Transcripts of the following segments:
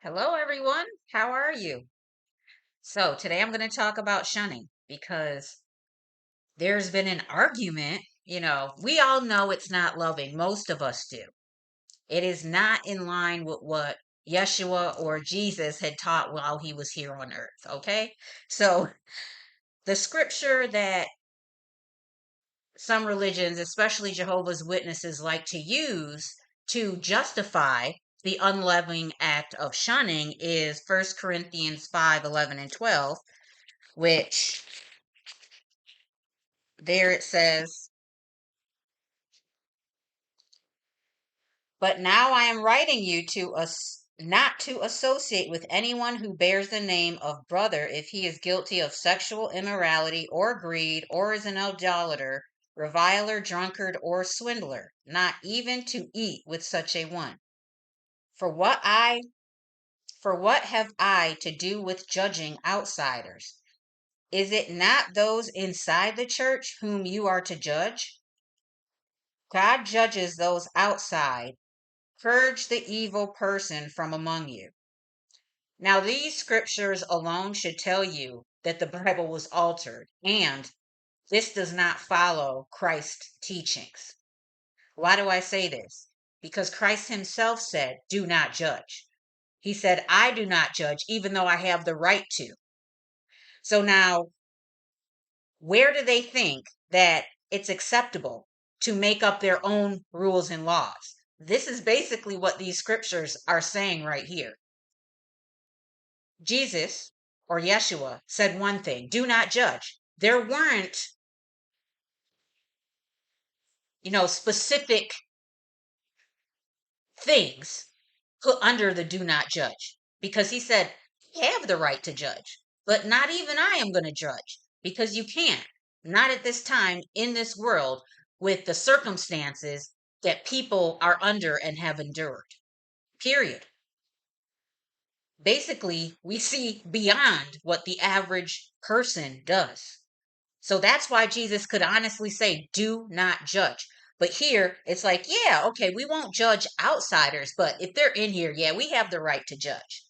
Hello, everyone. How are you? So, today I'm going to talk about shunning because there's been an argument. We all know it's not loving. Most of us do. It is not in line with what Yeshua or Jesus had taught while he was here on earth. Okay. So, the scripture that some religions, especially Jehovah's Witnesses, like to use to justify the unloving act of shunning is 1 Corinthians 5:11 and 12, which there it says, "But now I am writing you to us not to associate with anyone who bears the name of brother if he is guilty of sexual immorality or greed or is an idolater, reviler, drunkard, or swindler, not even to eat with such a one. For what I for what have I to do with judging outsiders? Is it not those inside the church whom you are to judge? God judges those outside. Purge the evil person from among you." Now, these scriptures alone should tell you that the Bible was altered, and this does not follow Christ's teachings. Why do I say this? Because Christ himself said, "Do not judge." He said, "I do not judge, even though I have the right to." So now, where do they think that it's acceptable to make up their own rules and laws? This is basically what these scriptures are saying right here. Jesus or Yeshua said one thing: do not judge. There weren't, specific things put under the do not judge, because he said, "You have the right to judge, but not even I am going to judge because you can't. Not at this time in this world with the circumstances that people are under and have endured." Period. Basically, we see beyond what the average person does. So that's why Jesus could honestly say, "Do not judge." But here it's like, yeah, okay, we won't judge outsiders, but if they're in here, yeah, we have the right to judge.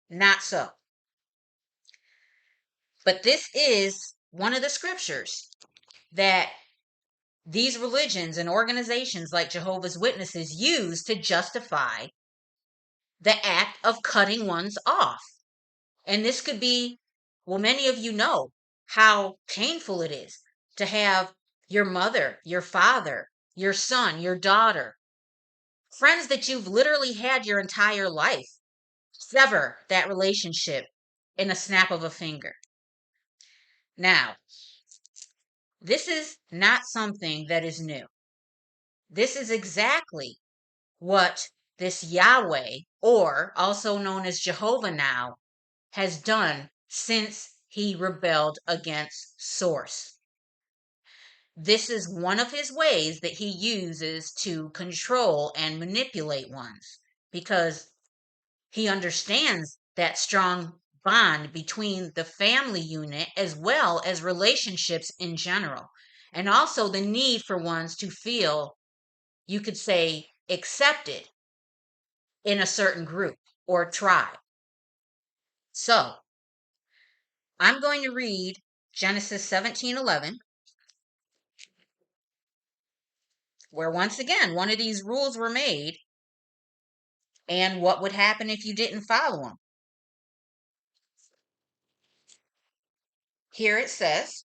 Not so. But this is one of the scriptures that these religions and organizations like Jehovah's Witnesses use to justify the act of cutting one's off. And this could be, well, many of you know how painful it is to have your mother, your father, your son, your daughter, friends that you've literally had your entire life, sever that relationship in a snap of a finger. Now, this is not something that is new. This is exactly what this Yahweh, or also known as Jehovah now, has done since he rebelled against Source. This is one of his ways that he uses to control and manipulate ones, because he understands that strong bond between the family unit as well as relationships in general, and also the need for ones to feel, you could say, accepted in a certain group or tribe. So, I'm going to read Genesis 17:11, where once again one of these rules were made and what would happen if you didn't follow them. Here it says,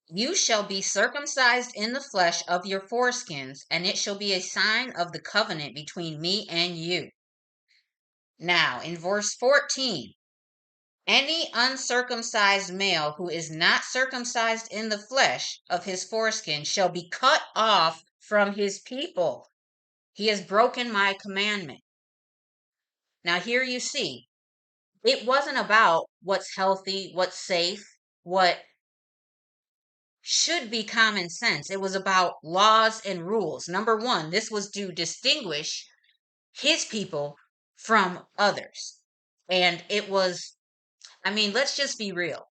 "You shall be circumcised in the flesh of your foreskins, and it shall be a sign of the covenant between me and you." Now, in verse 14, "Any uncircumcised male who is not circumcised in the flesh of his foreskin shall be cut off from his people. He has broken my commandment." Now, here you see, it wasn't about what's healthy, what's safe, what should be common sense. It was about laws and rules. Number one, this was to distinguish his people from others. And it was, let's just be real.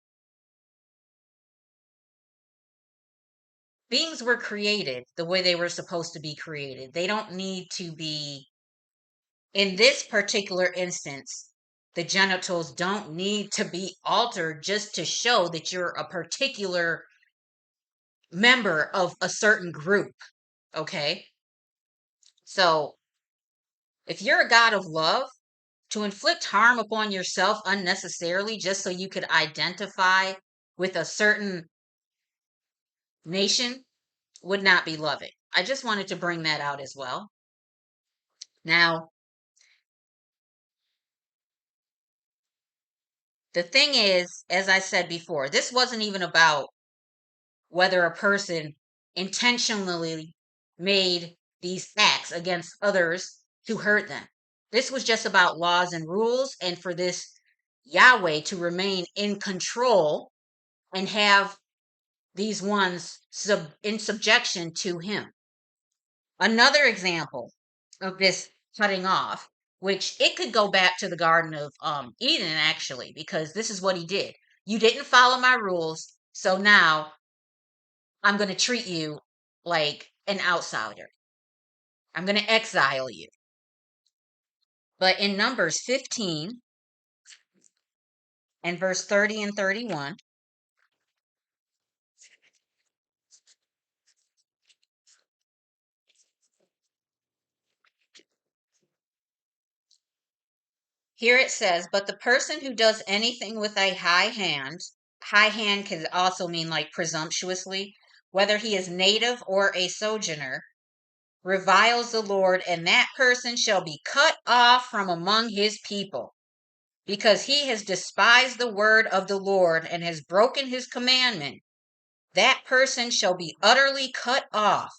Beings were created the way they were supposed to be created. They don't need to be In this particular instance, the genitals don't need to be altered just to show that you're a particular member of a certain group. Okay? So, if you're a God of love, to inflict harm upon yourself unnecessarily just so you could identify with a certain nation would not be loving. I just wanted to bring that out as well. Now, the thing is, as I said before, this wasn't even about whether a person intentionally made these acts against others to hurt them. This was just about laws and rules, and for this Yahweh to remain in control and have these ones in subjection to him. Another example of this cutting off, which it could go back to the Garden of Eden, actually, because this is what he did. You didn't follow my rules, so now I'm going to treat you like an outsider. I'm going to exile you. But in Numbers 15 and verse 30 and 31, here it says, but the person who does anything with a high hand can also mean like presumptuously, whether he is native or a sojourner, reviles the Lord, and that person shall be cut off from among his people, because he has despised the word of the Lord and has broken his commandment. That person shall be utterly cut off.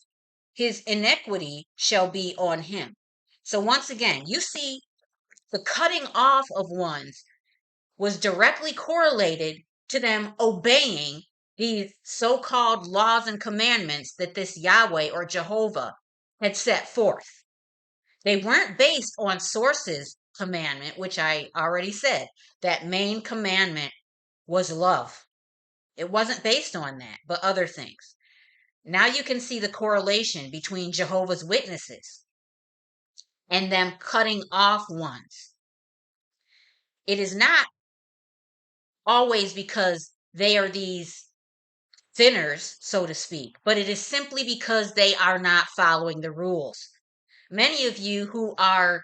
His iniquity shall be on him. So once again, you see the cutting off of ones was directly correlated to them obeying these so-called laws and commandments that this Yahweh or Jehovah had set forth. They weren't based on sources commandment, which I already said. That main commandment was love. It wasn't based on that, but other things. Now you can see the correlation between Jehovah's Witnesses and them cutting off ones. It is not always because they are these sinners, so to speak, but it is simply because they are not following the rules. Many of you who are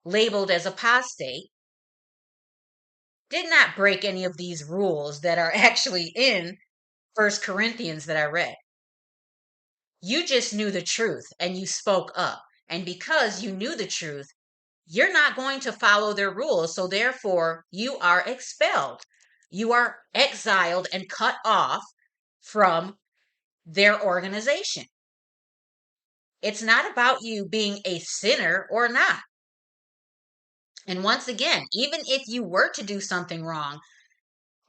labeled as apostate did not break any of these rules that are actually in 1 Corinthians that I read. You just knew the truth and you spoke up. And because you knew the truth, you're not going to follow their rules. So therefore, you are expelled. You are exiled and cut off from their organization. It's not about you being a sinner or not. And once again, even if you were to do something wrong,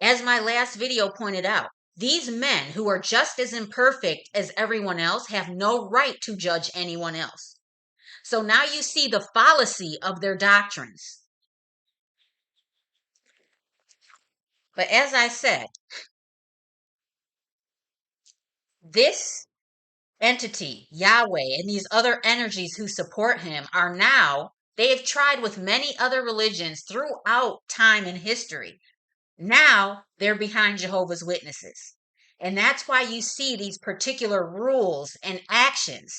as my last video pointed out, these men who are just as imperfect as everyone else have no right to judge anyone else. So now you see the fallacy of their doctrines. But as I said, this entity, Yahweh, and these other energies who support him are now, they have tried with many other religions throughout time and history. Now they're behind Jehovah's Witnesses. And that's why you see these particular rules and actions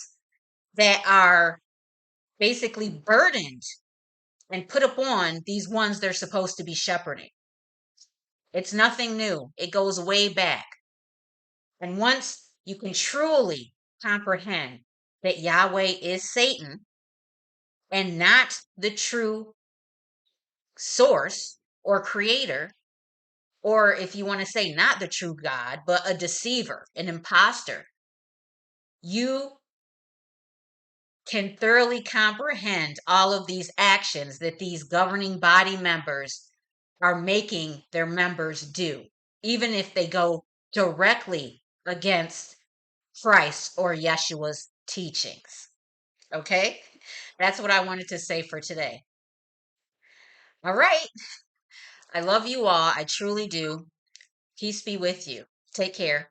that are basically burdened and put upon these ones they're supposed to be shepherding. It's nothing new. It goes way back. And once you can truly comprehend that Yahweh is Satan and not the true source or creator, or if you want to say not the true God, but a deceiver, an imposter, you can thoroughly comprehend all of these actions that these governing body members are making their members do, even if they go directly against Christ or Yeshua's teachings. Okay? That's what I wanted to say for today. All right. I love you all. I truly do. Peace be with you. Take care.